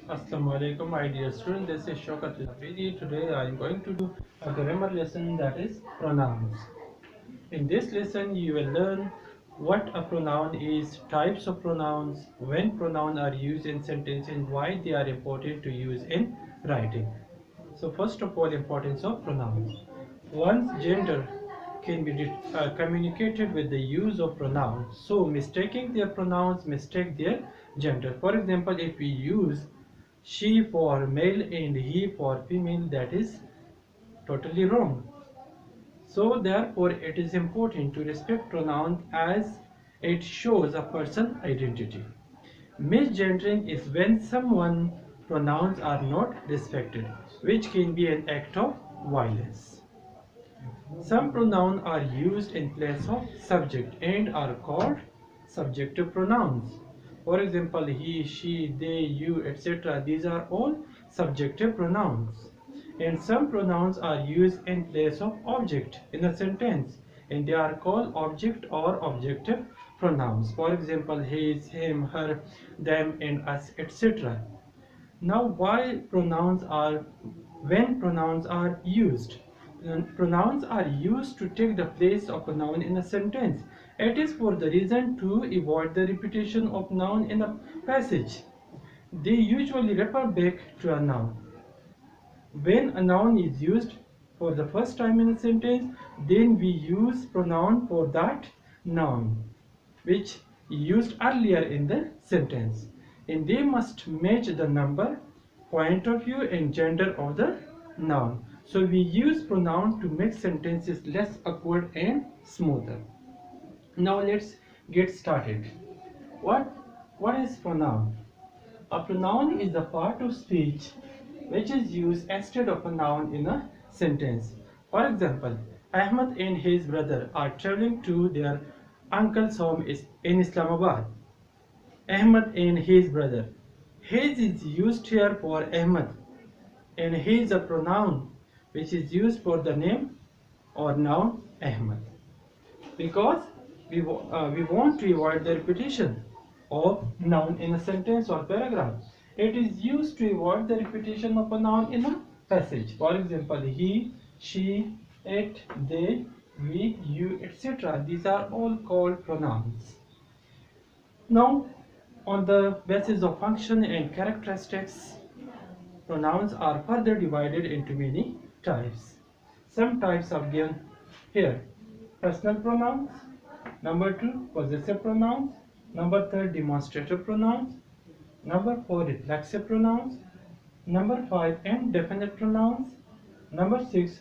Assalamu alaikum, my dear student. This is Shaukat Lafidi. Today I am going to do a grammar lesson, that is pronouns. In this lesson you will learn what a pronoun is, types of pronouns, when pronouns are used in sentences, why they are important to use in writing. So first of all, importance of pronouns. One's gender can be communicated with the use of pronouns. So mistaking their pronouns mistake their gender. For example, if we use she for male and he for female, that is totally wrong. So therefore it is important to respect pronouns as it shows a person's identity. Misgendering is when someone's pronouns are not respected, which can be an act of violence. Some pronouns are used in place of subject and are called subjective pronouns. For example, he, she, they, you, etc. These are all subjective pronouns. And some pronouns are used in place of object in a sentence, and they are called object or objective pronouns. For example, his, him, her, them, and us, etc. Now, when pronouns are used? Pronouns are used to take the place of a noun in a sentence. It is for the reason to avoid the repetition of noun in a passage. They usually refer back to a noun. When a noun is used for the first time in a sentence, then we use pronoun for that noun which used earlier in the sentence, and they must match the number, point of view, and gender of the noun. So we use pronoun to make sentences less awkward and smoother. Now let's get started. What is pronoun? A pronoun is a part of speech which is used instead of a noun in a sentence. For example, Ahmed and his brother are traveling to their uncle's home in Islamabad. Ahmed and his brother. His is used here for Ahmed, and he is a pronoun which is used for the name or noun Ahmed, because we want to avoid the repetition of noun in a sentence or paragraph. It is used to avoid the repetition of a noun in a passage. For example, he, she, it, they, we, you, etc. These are all called pronouns. Now, on the basis of function and characteristics, pronouns are further divided into many types. Some types are given here. Personal pronouns. Number 2, possessive pronouns. Number 3, demonstrative pronouns. Number 4, reflexive pronouns. Number 5, indefinite pronouns. Number 6,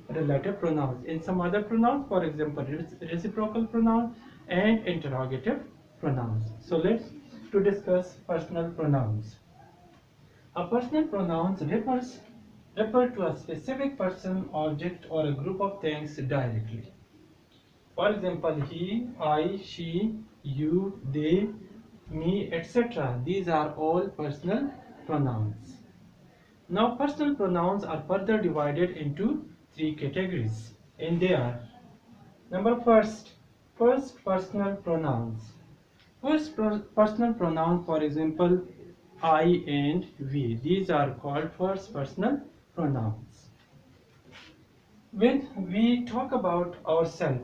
relative pronouns. In some other pronouns, for example, reciprocal pronouns and interrogative pronouns. So let's discuss personal pronouns. A personal pronouns refer to a specific person, object, or a group of things directly. For example, he, I, she, you, they, me, etc. These are all personal pronouns. Now, personal pronouns are further divided into 3 categories, and they are: number first personal pronouns. First personal pronoun, for example, I and we. These are called first personal pronouns. When we talk about ourselves,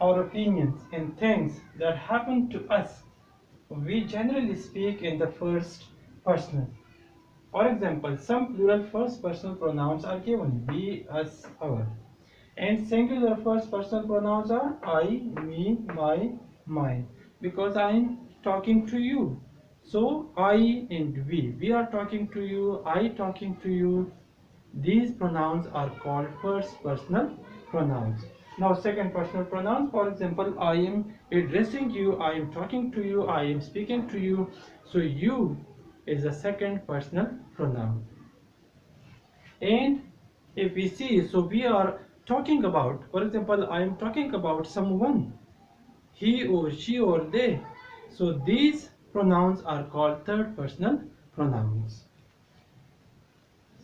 our opinions, and things that happen to us, we generally speak in the first person. For example, some plural first personal pronouns are given: we, us, our. And singular first personal pronouns are I, me, my, mine. Because I am talking to you. So I and we are talking to you, I talking to you. These pronouns are called first personal pronouns. Now second personal pronouns, for example, I am addressing you, I am talking to you, I am speaking to you. So you is a second personal pronoun. And if we see, so we are talking about, for example, I am talking about someone, he or she or they. So these pronouns are called third personal pronouns.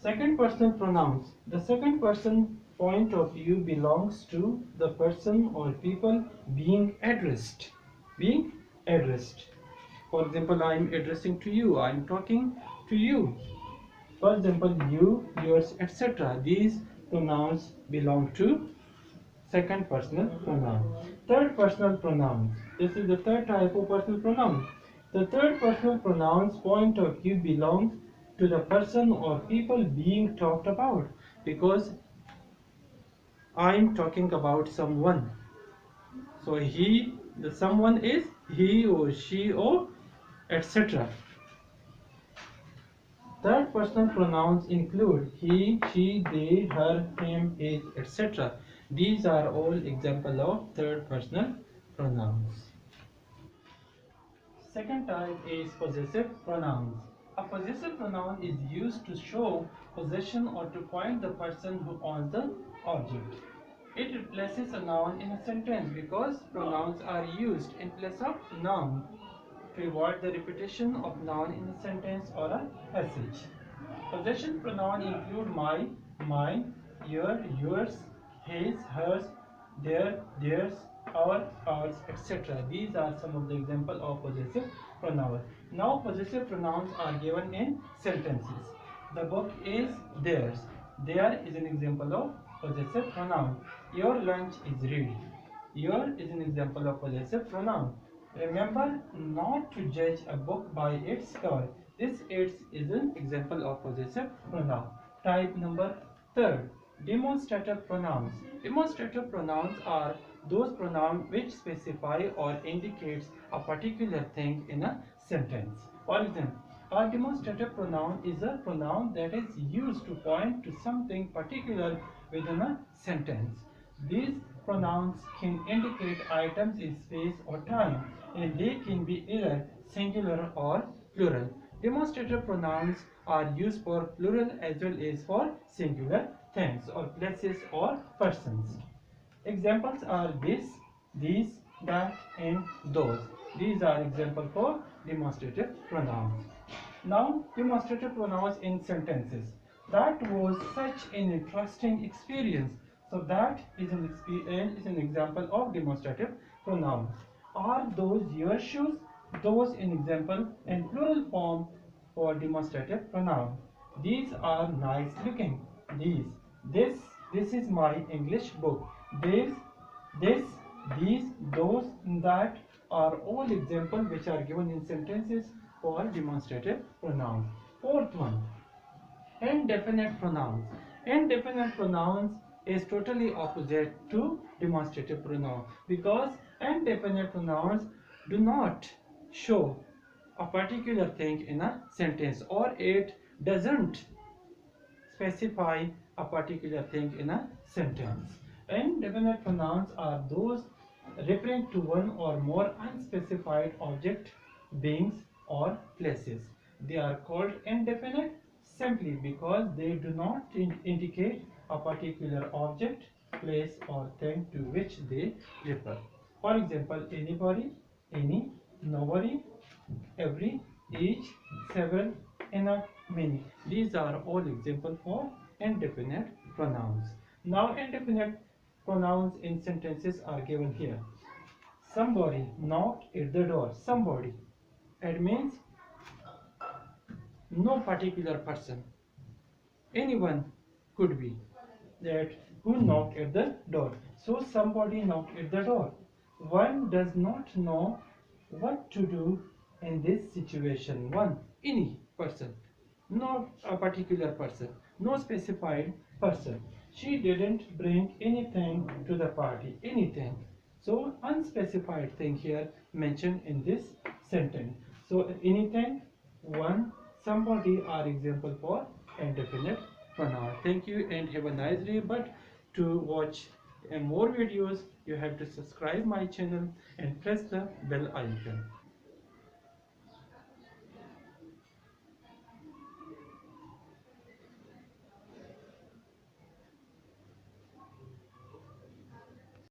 Second personal pronouns. The second person point of view belongs to the person or people being addressed. For example, I am addressing to you, I am talking to you. For example, you, yours, etc. These pronouns belong to second personal pronoun. Third personal pronouns. This is the third type of personal pronoun. The third personal pronoun's point of view belongs to the person or people being talked about, because I am talking about someone. So he, the someone is he or she or etc. Third personal pronouns include he, she, they, her, him, his, etc. These are all examples of third personal pronouns. Second type is possessive pronouns. A possessive pronoun is used to show possession or to point the person who owns the object. It replaces a noun in a sentence because pronouns are used in place of noun to avoid the repetition of noun in a sentence or a passage. Possession pronoun include my, mine, your, yours, his, hers, their, theirs, our, ours, etc. These are some of the examples of possessive pronouns. Now possessive pronouns are given in sentences. The book is theirs. There is an example of possessive pronoun. Your lunch is ready. Your is an example of possessive pronoun. Remember not to judge a book by its cover. This is an example of possessive pronoun. Type number third, demonstrative pronouns. Demonstrative pronouns are those pronouns which specify or indicates a particular thing in a sentence. For example, a demonstrative pronoun is a pronoun that is used to point to something particular within a sentence. These pronouns can indicate items in space or time, and they can be either singular or plural. Demonstrative pronouns are used for plural as well as for singular things or places or persons. Examples are this, these, that, and those. These are examples for demonstrative pronouns. Now, demonstrative pronouns in sentences. That was such an interesting experience. So that is an example of demonstrative pronoun. Are those your shoes? Those in example and plural form for demonstrative pronoun. These are nice looking. These. This is my English book. This, these, those, that are all examples which are given in sentences for demonstrative pronouns. Fourth one, indefinite pronouns. Indefinite pronouns is totally opposite to demonstrative pronoun because indefinite pronouns do not show a particular thing in a sentence, or it doesn't specify a particular thing in a sentence. Indefinite pronouns are those referring to one or more unspecified object, beings, or places. They are called indefinite simply because they do not indicate a particular object, place, or thing to which they refer. For example, anybody, any, nobody, every, each, several, enough, many. These are all examples for indefinite pronouns. Now, indefinite pronouns in sentences are given here. Somebody knocked at the door. Somebody. It means no particular person. Anyone could be that who knocked at the door. So somebody knocked at the door. One does not know what to do in this situation. One, any person, not a particular person, no specified person. She didn't bring anything to the party. Anything. So unspecified thing here mentioned in this sentence. So anything, one, somebody are example for indefinite pronoun. Thank you and have a nice day. But to watch more videos, you have to subscribe my channel and press the bell icon.